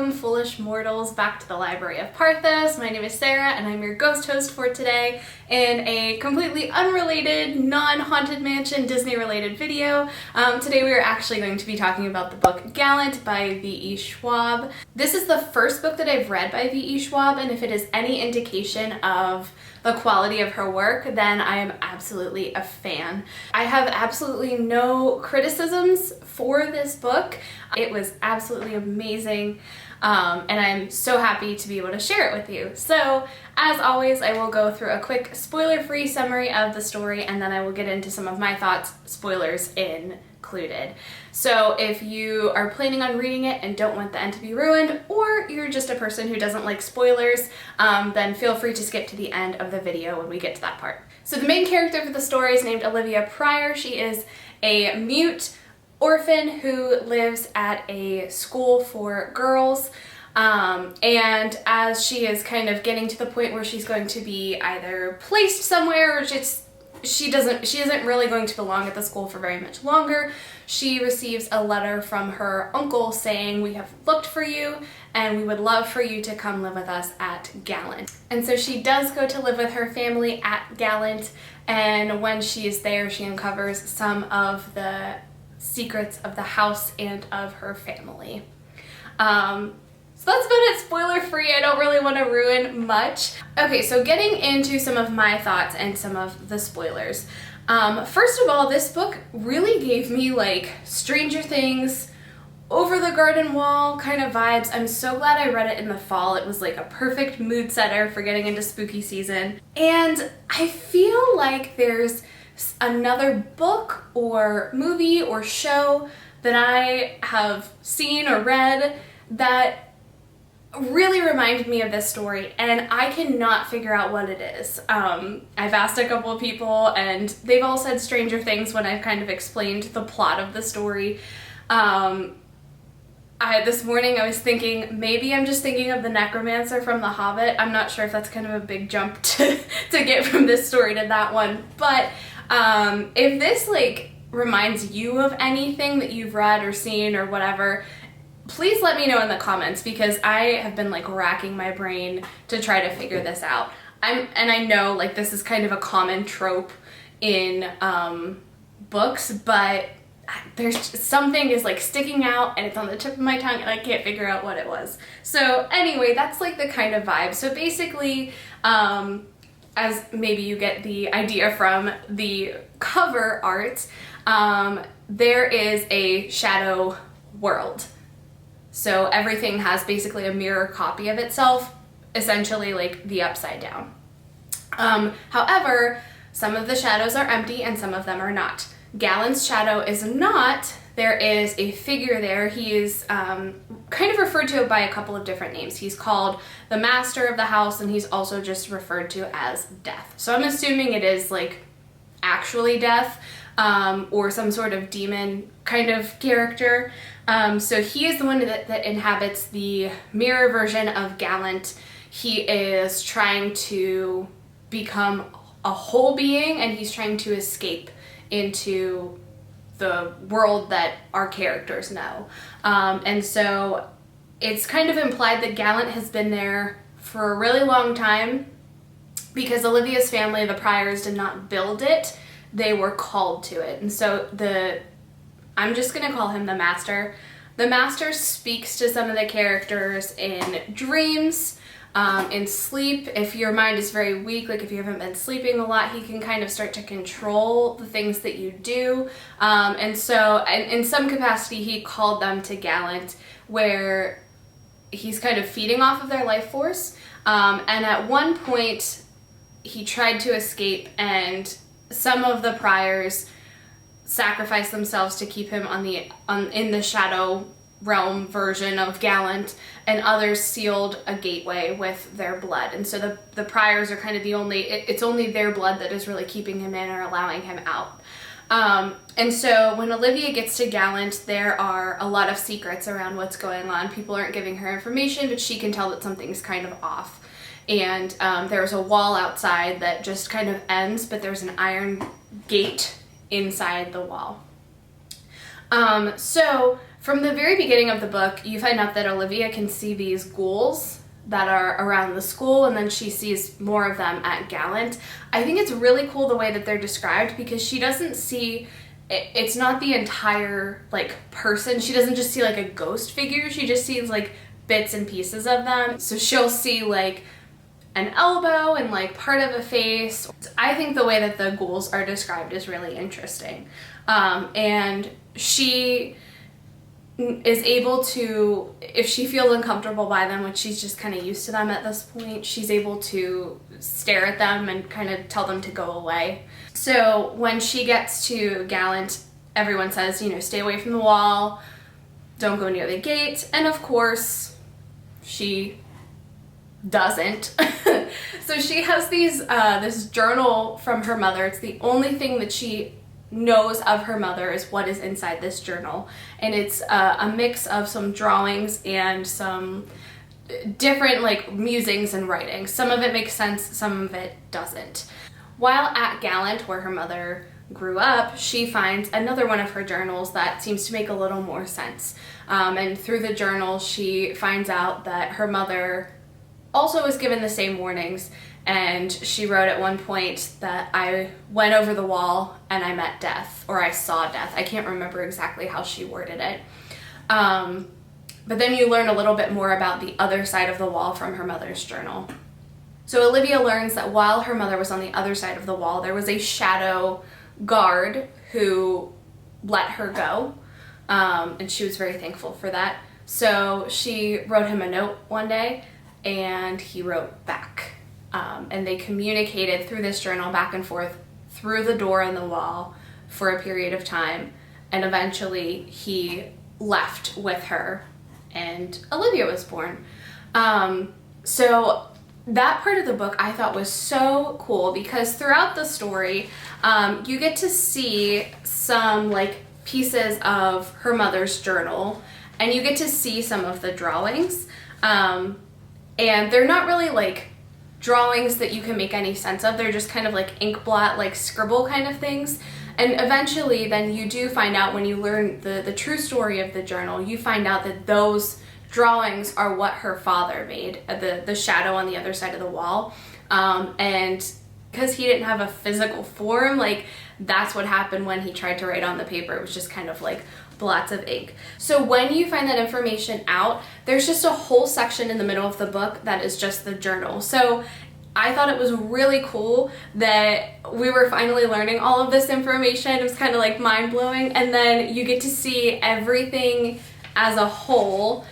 welcome, foolish mortals, back to the Library of Parthos. My name is Sarah and I'm your ghost host for today in a completely unrelated, non-Haunted Mansion Disney related video. Today we are actually going to be talking about the book Gallant by V.E. Schwab. This is the first book that I've read by V.E. Schwab, and if it is any indication of the quality of her work, then I am absolutely a fan. I have absolutely no criticisms for this book. It was absolutely amazing, and I'm so happy to be able to share it with you. So, as always, I will go through a quick spoiler-free summary of the story, and then I will get into some of my thoughts, spoilers included. So if you are planning on reading it and don't want the end to be ruined, or you're just a person who doesn't like spoilers, then feel free to skip to the end of the video when we get to that part. So the main character for the story is named Olivia Pryor. She is a mute orphan who lives at a school for girls. And as she is kind of getting to the point where she's going to be either placed somewhere or just she isn't really going to belong at the school for very much longer, she receives a letter from her uncle saying, "We have looked for you and we would love for you to come live with us at Gallant." And so she does go to live with her family at Gallant, and when she is there she uncovers some of the secrets of the house and of her family. So that's about it, spoiler free. I don't really want to ruin much. Okay, so getting into some of my thoughts and some of the spoilers. First of all, this book really gave me like Stranger Things, Over the Garden Wall kind of vibes. I'm so glad I read it in the fall. It was like a perfect mood setter for getting into spooky season. And I feel like there's another book or movie or show that I have seen or read that really reminded me of this story, and I cannot figure out what it is. I've asked a couple of people and they've all said Stranger Things when I've kind of explained the plot of the story. This morning I was thinking maybe I'm just thinking of the necromancer from The Hobbit. I'm not sure if that's kind of a big jump to get from this story to that one, but if this like reminds you of anything that you've read or seen or whatever, please let me know in the comments, because I have been like racking my brain to try to figure this out. And I know like this is kind of a common trope in books, but there's something is like sticking out and it's on the tip of my tongue and I can't figure out what it was. So anyway, that's like the kind of vibe. So basically, as maybe you get the idea from the cover art, there is a shadow world. So everything has basically a mirror copy of itself, essentially like the Upside Down. However, some of the shadows are empty and some of them are not. Gallant's shadow is not. There is a figure there. He is kind of referred to by a couple of different names. He's called the Master of the House, and he's also just referred to as Death. So I'm assuming it is like actually Death, or some sort of demon kind of character. So he is the one that inhabits the mirror version of Gallant. He is trying to become a whole being, and he's trying to escape into the world that our characters know. And so it's kind of implied that Gallant has been there for a really long time, because Olivia's family, the Pryors, did not build it. They were called to it. And so I'm just gonna call him the Master. The Master speaks to some of the characters in dreams, in sleep. If your mind is very weak, like if you haven't been sleeping a lot, he can kind of start to control the things that you do. And so in some capacity, he called them to Gallant, where he's kind of feeding off of their life force. And at one point, he tried to escape, and some of the Pryors sacrificed themselves to keep him in the shadow realm version of Gallant, and others sealed a gateway with their blood. And so the Pryors are kind of it's only their blood that is really keeping him in or allowing him out. And so when Olivia gets to Gallant, there are a lot of secrets around what's going on. People aren't giving her information, but she can tell that something's kind of off. And there's a wall outside that just kind of ends, but there's an iron gate inside the wall. So From the very beginning of the book, you find out that Olivia can see these ghouls that are around the school, and then she sees more of them at Gallant. I think it's really cool the way that they're described, because she doesn't see, it's not the entire like person. She doesn't just see like a ghost figure, she just sees like bits and pieces of them. So she'll see like an elbow and like part of a face. I think the way that the ghouls are described is really interesting. And she is able to, if she feels uncomfortable by them, which she's just kind of used to them at this point, she's able to stare at them and kind of tell them to go away. So when she gets to Gallant, everyone says, you know, stay away from the wall, don't go near the gate, and of course she doesn't. So she has this journal from her mother. It's the only thing that she knows of her mother is what is inside this journal, and it's a mix of some drawings and some different like musings and writings. Some of it makes sense, some of it doesn't. While at Gallant, where her mother grew up, she finds another one of her journals that seems to make a little more sense, and through the journal she finds out that her mother also was given the same warnings. And she wrote at one point that I went over the wall and I met death, or I saw death. I can't remember exactly how she worded it. But then you learn a little bit more about the other side of the wall from her mother's journal. So Olivia learns that while her mother was on the other side of the wall, there was a shadow guard who let her go. And she was very thankful for that. So she wrote him a note one day, and he wrote back. And they communicated through this journal back and forth through the door in the wall for a period of time, and eventually he left with her and Olivia was born. So that part of the book I thought was so cool, because throughout the story you get to see some like pieces of her mother's journal, and you get to see some of the drawings, and they're not really like drawings that you can make any sense of. They're just kind of like ink blot, like scribble kind of things. And eventually then you do find out, when you learn the true story of the journal, you find out that those drawings are what her father made, the shadow on the other side of the wall. And because he didn't have a physical form, like that's what happened when he tried to write on the paper. It was just kind of like blots of ink. So when you find that information out, there's just a whole section in the middle of the book that is just the journal. So I thought it was really cool that we were finally learning all of this information. It was kind of like mind-blowing, and then you get to see everything as a whole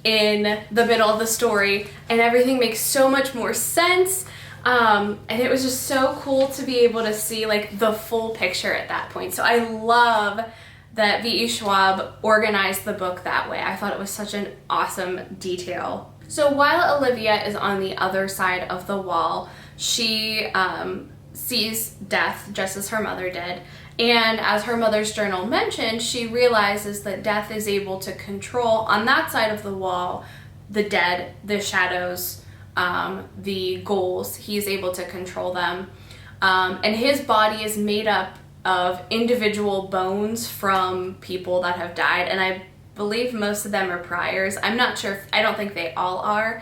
in the middle of the story, and everything makes so much more sense. And it was just so cool to be able to see like the full picture at that point. So I love that V.E. Schwab organized the book that way. I thought it was such an awesome detail. So while Olivia is on the other side of the wall, she sees death just as her mother did. And as her mother's journal mentioned, she realizes that death is able to control, on that side of the wall, the dead, the shadows, the ghouls. He's able to control them. And his body is made up of individual bones from people that have died, and I believe most of them are priors. I'm not sure, I don't think they all are,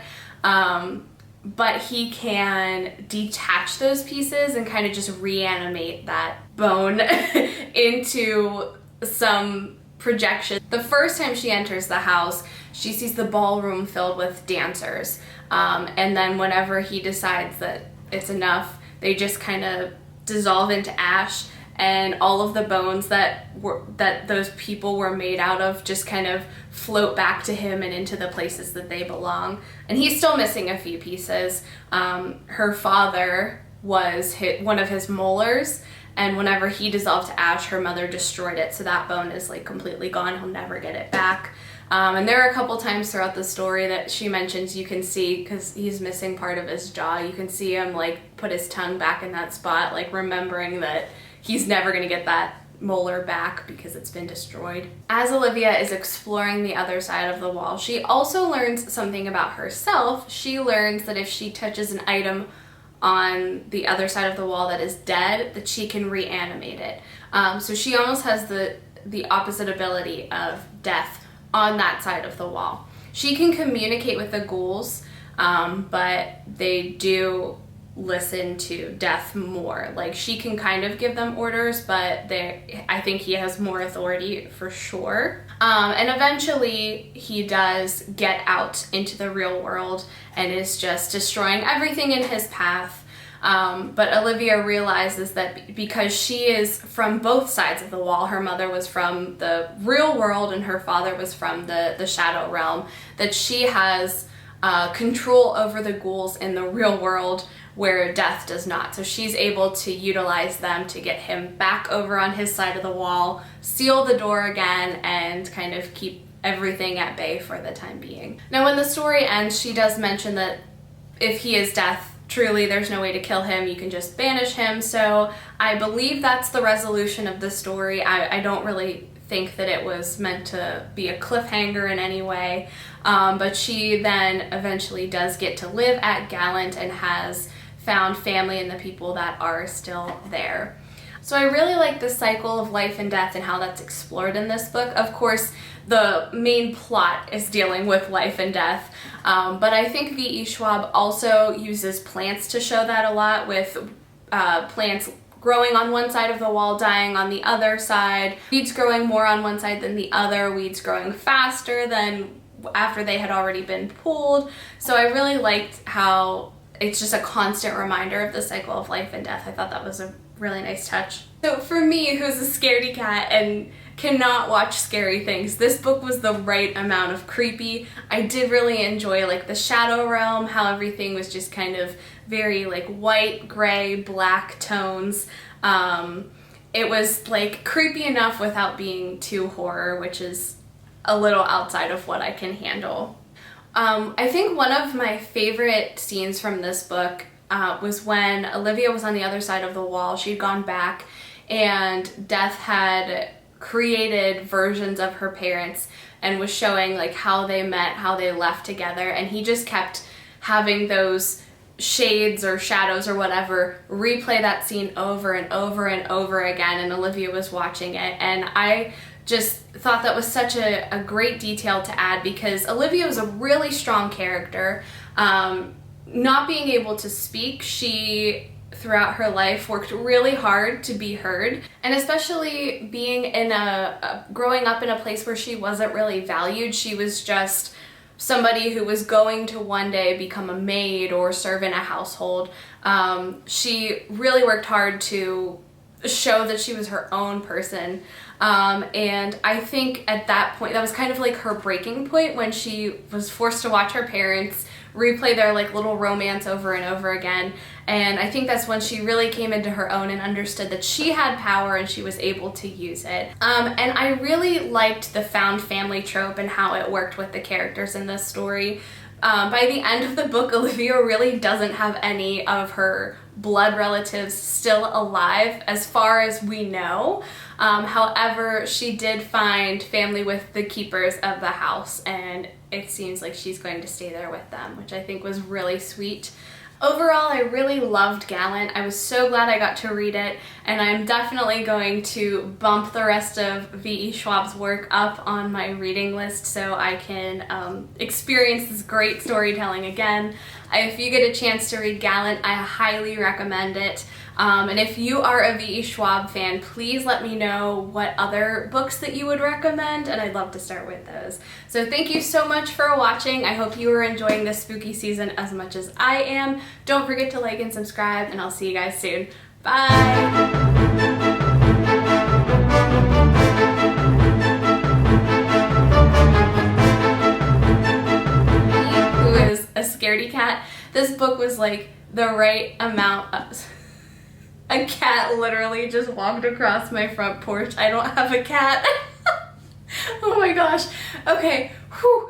but he can detach those pieces and kind of just reanimate that bone into some projection. The first time she enters the house, she sees the ballroom filled with dancers, and then whenever he decides that it's enough, they just kind of dissolve into ash, and all of the bones that those people were made out of just kind of float back to him and into the places that they belong. And he's still missing a few pieces. Her father was one of his molars, and whenever he dissolved to ash, her mother destroyed it, so that bone is like completely gone. He'll never get it back. And there are a couple times throughout the story that she mentions you can see, because he's missing part of his jaw, you can see him like put his tongue back in that spot, like remembering that he's never going to get that molar back because it's been destroyed. As Olivia is exploring the other side of the wall, she also learns something about herself. She learns that if she touches an item on the other side of the wall that is dead, that she can reanimate it. So she almost has the opposite ability of death on that side of the wall. She can communicate with the ghouls, but they do listen to Death more. Like, she can kind of give them orders, but I think he has more authority for sure. And eventually he does get out into the real world and is just destroying everything in his path. But Olivia realizes that because she is from both sides of the wall, her mother was from the real world and her father was from the shadow realm, that she has control over the ghouls in the real world where Death does not. So she's able to utilize them to get him back over on his side of the wall, seal the door again, and kind of keep everything at bay for the time being. Now, when the story ends, she does mention that if he is Death, truly there's no way to kill him, you can just banish him. So I believe that's the resolution of the story. I don't really think that it was meant to be a cliffhanger in any way, but she then eventually does get to live at Gallant and has found family in the people that are still there. So I really like the cycle of life and death and how that's explored in this book. Of course, the main plot is dealing with life and death, but I think V.E. Schwab also uses plants to show that a lot, with plants growing on one side of the wall, dying on the other side, weeds growing more on one side than the other, weeds growing faster than after they had already been pulled. So I really liked how it's just a constant reminder of the cycle of life and death. I thought that was a really nice touch. So for me, who's a scaredy cat and cannot watch scary things, this book was the right amount of creepy. I did really enjoy like the shadow realm, how everything was just kind of very like white, gray, black tones. It was like creepy enough without being too horror, which is a little outside of what I can handle. I think one of my favorite scenes from this book was when Olivia was on the other side of the wall. She'd gone back and Death had created versions of her parents and was showing like how they met, how they left together, and he just kept having those shades or shadows or whatever replay that scene over and over and over again, and Olivia was watching it, and I just thought that was such a great detail to add, because Olivia was a really strong character. Not being able to speak, she throughout her life worked really hard to be heard, and especially being in growing up in a place where she wasn't really valued. She was just somebody who was going to one day become a maid or serve in a household. She really worked hard to show that she was her own person. And I think at that point, that was kind of like her breaking point, when she was forced to watch her parents replay their like little romance over and over again. And I think that's when she really came into her own and understood that she had power and she was able to use it. And I really liked the found family trope and how it worked with the characters in this story. By the end of the book, Olivia really doesn't have any of her blood relatives still alive, as far as we know. However, she did find family with the keepers of the house, and it seems like she's going to stay there with them, which I think was really sweet. Overall, I really loved Gallant. I was so glad I got to read it, and I'm definitely going to bump the rest of V.E. Schwab's work up on my reading list so I can experience this great storytelling again. If you get a chance to read Gallant, I highly recommend it. And if you are a V.E. Schwab fan, please let me know what other books that you would recommend, and I'd love to start with those. So thank you so much for watching. I hope you are enjoying this spooky season as much as I am. Don't forget to like and subscribe, and I'll see you guys soon. Bye! Who is a scaredy cat? This book was like the right amount of... A cat literally just walked across my front porch. I don't have a cat. Oh my gosh. Okay. Whew.